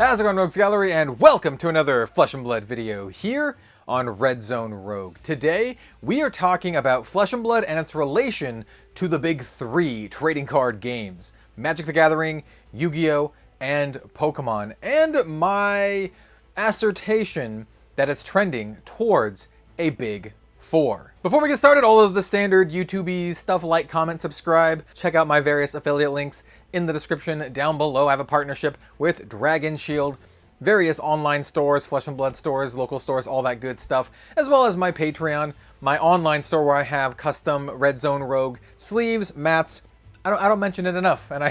How's it going, Rogues Gallery, and welcome to another Flesh and Blood video here on Red Zone Rogue. Today, we are talking about Flesh and Blood and its relation to the big three trading card games. Magic the Gathering, Yu-Gi-Oh!, and Pokemon, and my assertion that it's trending towards a big four. Before we get started, all of the standard YouTube-y stuff, like, comment, subscribe, check out my various affiliate links in the description down below. I have a partnership with Dragon Shield, various online stores, Flesh and Blood stores, local stores, all that good stuff, as well as my Patreon, my online store where I have custom Red Zone Rogue sleeves, mats. I don't mention it enough, and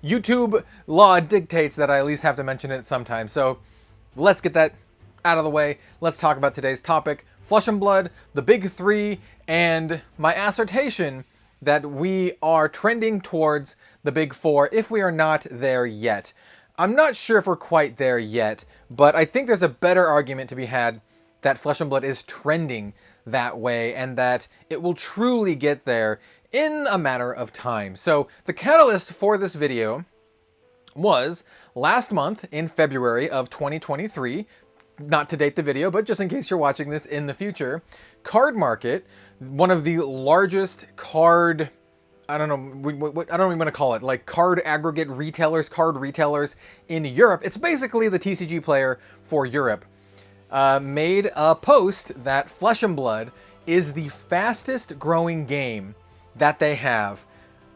YouTube law dictates that I at least have to mention it sometime. So let's get that out of the way. Let's talk about today's topic, Flesh and Blood, the big three, and my assertion that we are trending towards the big four if we are not there yet. I'm not sure if we're quite there yet, but I think there's a better argument to be had that Flesh and Blood is trending that way and that it will truly get there in a matter of time. So the catalyst for this video was last month in February of 2023, not to date the video, but just in case you're watching this in the future, Cardmarket, one of the largest card, I don't even want to call it, like card aggregate retailers, card retailers in Europe. It's basically the TCG player for Europe. Made a post that Flesh and Blood is the fastest growing game that they have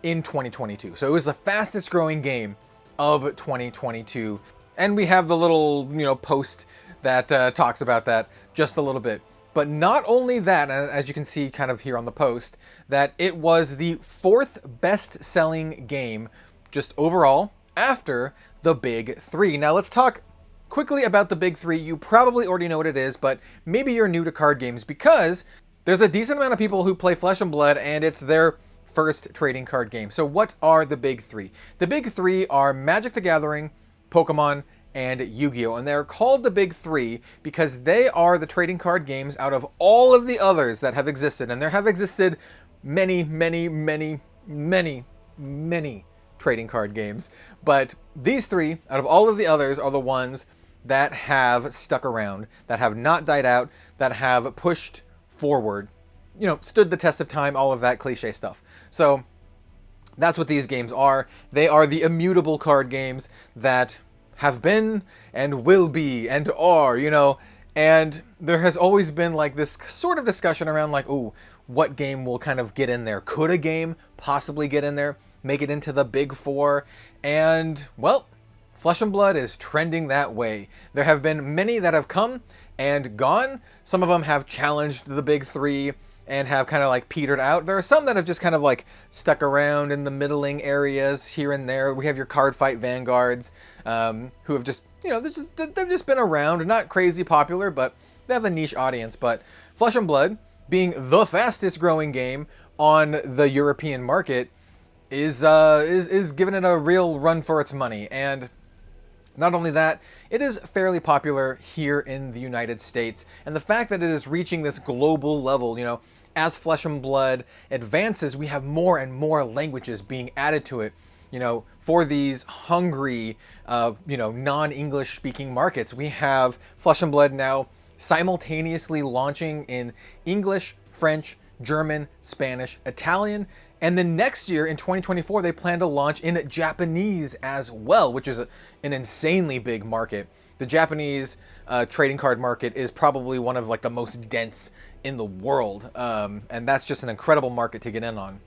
in 2022. So it was the fastest growing game of 2022. And we have the little, post that talks about that just a little bit. But not only that, as you can see kind of here on the post, that it was the fourth best-selling game just overall after the big three. Now let's talk quickly about the big three. You probably already know what it is, but maybe you're new to card games because there's a decent amount of people who play Flesh and Blood and it's their first trading card game. So what are the big three? The big three are Magic the Gathering, Pokemon, and Yu-Gi-Oh! And they're called the big three because they are the trading card games out of all of the others that have existed. And there have existed many, many, many, many, many trading card games. But these three, out of all of the others, are the ones that have stuck around, that have not died out, that have pushed forward, stood the test of time, all of that cliche stuff. So that's what these games are. They are the immutable card games that have been and will be and are, and there has always been like this sort of discussion around like, ooh, what game will kind of get in there? Could a game possibly get in there, make it into the big four? And well, Flesh and Blood is trending that way. There have been many that have come and gone. Some of them have challenged the big three and have kind of like petered out. There are some that have just kind of like stuck around in the middling areas here and there. We have your card fight vanguards, who have just, they've just been around, not crazy popular, but they have a niche audience. But Flesh and Blood, being the fastest growing game on the European market, is giving it a real run for its money. And not only that, it is fairly popular here in the United States. And the fact that it is reaching this global level, as Flesh and Blood advances, we have more and more languages being added to it, for these hungry, non-English speaking markets. We have Flesh and Blood now simultaneously launching in English, French, German, Spanish, Italian, and then next year in 2024, they plan to launch in Japanese as well, which is an insanely big market. The Japanese trading card market is probably one of like the most dense in the world, and that's just an incredible market to get in on.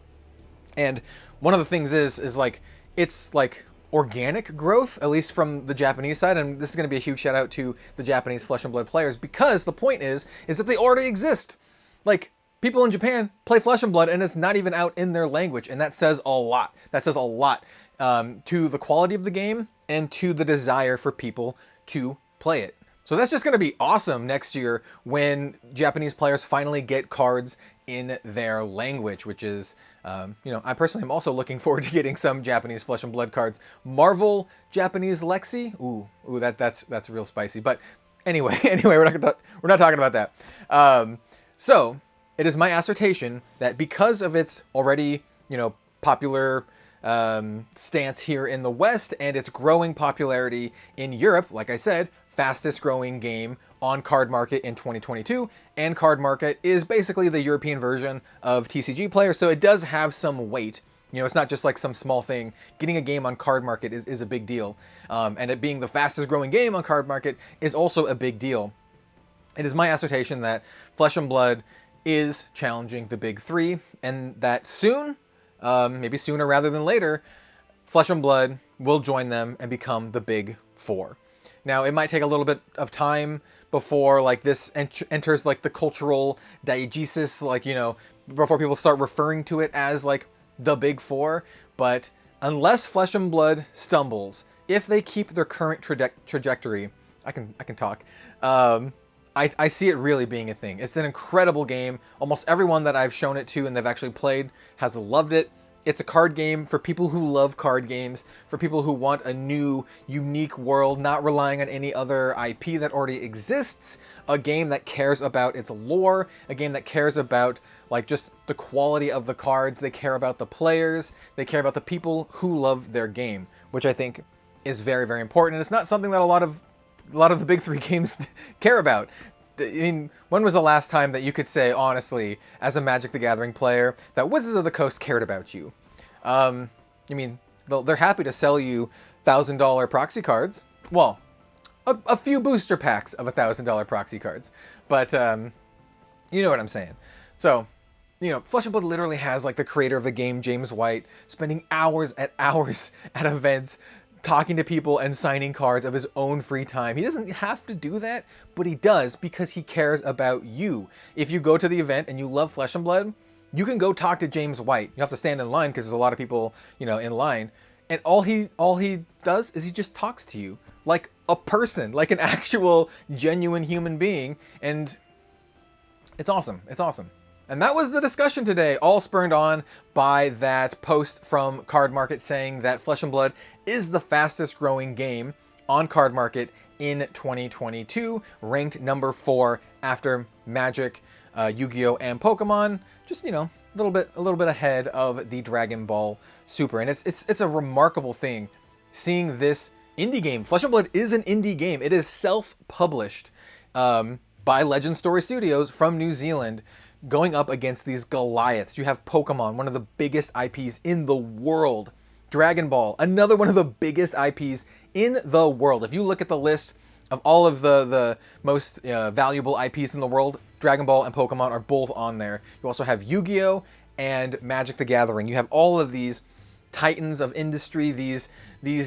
And one of the things is like, it's like organic growth, at least from the Japanese side, and this is going to be a huge shout out to the Japanese Flesh and Blood players, because the point is that they already exist. Like, people in Japan play Flesh and Blood and it's not even out in their language, and that says a lot. That says a lot to the quality of the game and to the desire for people to play it. So that's just going to be awesome next year when Japanese players finally get cards in their language, which is, I personally am also looking forward to getting some Japanese Flesh and Blood cards. Marvel Japanese Lexi, ooh, that's real spicy. But anyway, we're not talking about that. So it is my assertion that because of its already, popular stance here in the West, and its growing popularity in Europe. Like I said, fastest growing game on Cardmarket in 2022, and Cardmarket is basically the European version of TCG Player, so it does have some weight. You know, it's not just like some small thing. Getting a game on Cardmarket is a big deal, and it being the fastest growing game on Cardmarket is also a big deal. It is my assertion that Flesh and Blood is challenging the big three, and that soon, maybe sooner rather than later, Flesh and Blood will join them and become the big four. Now, it might take a little bit of time before like this enters like the cultural diegesis, like, you know, before people start referring to it as like the big four. But unless Flesh and Blood stumbles, if they keep their current trajectory, I can talk. I see it really being a thing. It's an incredible game. Almost everyone that I've shown it to and they've actually played has loved it. It's a card game for people who love card games, for people who want a new, unique world, not relying on any other IP that already exists, a game that cares about its lore, a game that cares about like just the quality of the cards, they care about the players, they care about the people who love their game, which I think is very, very important. And it's not something that a lot of the big three games care about. I mean, when was the last time that you could say, honestly, as a Magic the Gathering player, that Wizards of the Coast cared about you? I mean, they're happy to sell you $1,000 proxy cards. Well, a few booster packs of $1,000 proxy cards. But, you know what I'm saying. So, you know, Flesh and Blood literally has, like, the creator of the game, James White, spending hours at events talking to people and signing cards of his own free time. He doesn't have to do that, but he does because he cares about you. If you go to the event and you love Flesh and Blood, you can go talk to James White. You have to stand in line because there's a lot of people, you know, in line. And all he does is he just talks to you like a person, like an actual genuine human being. And it's awesome. It's awesome. And that was the discussion today, all spurred on by that post from Cardmarket saying that Flesh and Blood is the fastest growing game on Cardmarket in 2022, ranked number 4 after Magic, Yu-Gi-Oh, and Pokemon. Just, you know, a little bit ahead of the Dragon Ball Super. And it's a remarkable thing seeing this indie game. Flesh and Blood is an indie game. It is self-published by Legend Story Studios from New Zealand, going up against these Goliaths. You have Pokemon, one of the biggest IPs in the world. Dragon Ball, another one of the biggest IPs in the world. If you look at the list of all of the most valuable IPs in the world, Dragon Ball and Pokemon are both on there. You also have Yu-Gi-Oh! And Magic the Gathering. You have all of these titans of industry, these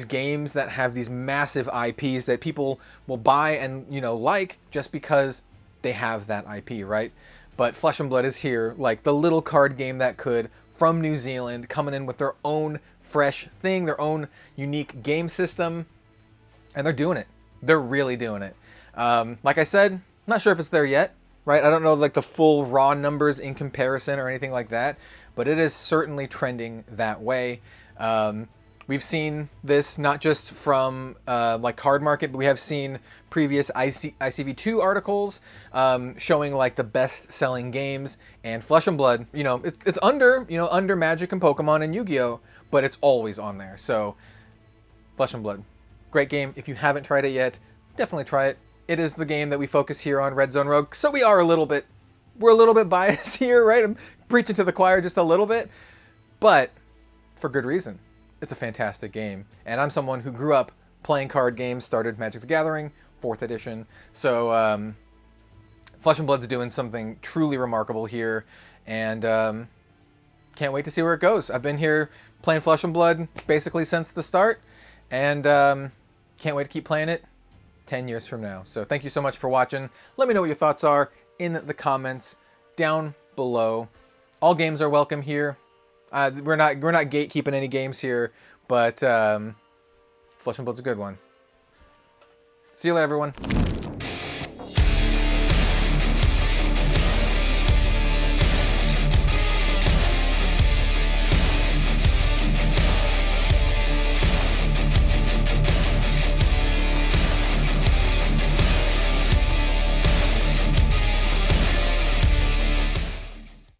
games that have these massive IPs that people will buy and, you know, like just because they have that IP, right? But Flesh and Blood is here, like the little card game that could, from New Zealand, coming in with their own fresh thing, their own unique game system, and they're doing it. They're really doing it. Like I said, not sure if it's there yet, right? I don't know like the full raw numbers in comparison or anything like that, but it is certainly trending that way. We've seen this not just from like Cardmarket, but we have seen previous ICV2 articles showing like the best-selling games, and Flesh and Blood, you know, it's under Magic and Pokemon and Yu-Gi-Oh, but it's always on there. So Flesh and Blood, great game. If you haven't tried it yet, definitely try it. It is the game that we focus here on Red Zone Rogue, so we're a little bit biased here, right? I'm preaching to the choir just a little bit, but for good reason. It's a fantastic game, and I'm someone who grew up playing card games, started Magic the Gathering, 4th edition, so Flesh and Blood's doing something truly remarkable here, and can't wait to see where it goes. I've been here playing Flesh and Blood basically since the start, and can't wait to keep playing it 10 years from now. So thank you so much for watching. Let me know what your thoughts are in the comments down below. All games are welcome here. We're not gatekeeping any games here, but Flesh and Blood's a good one. See you later, everyone.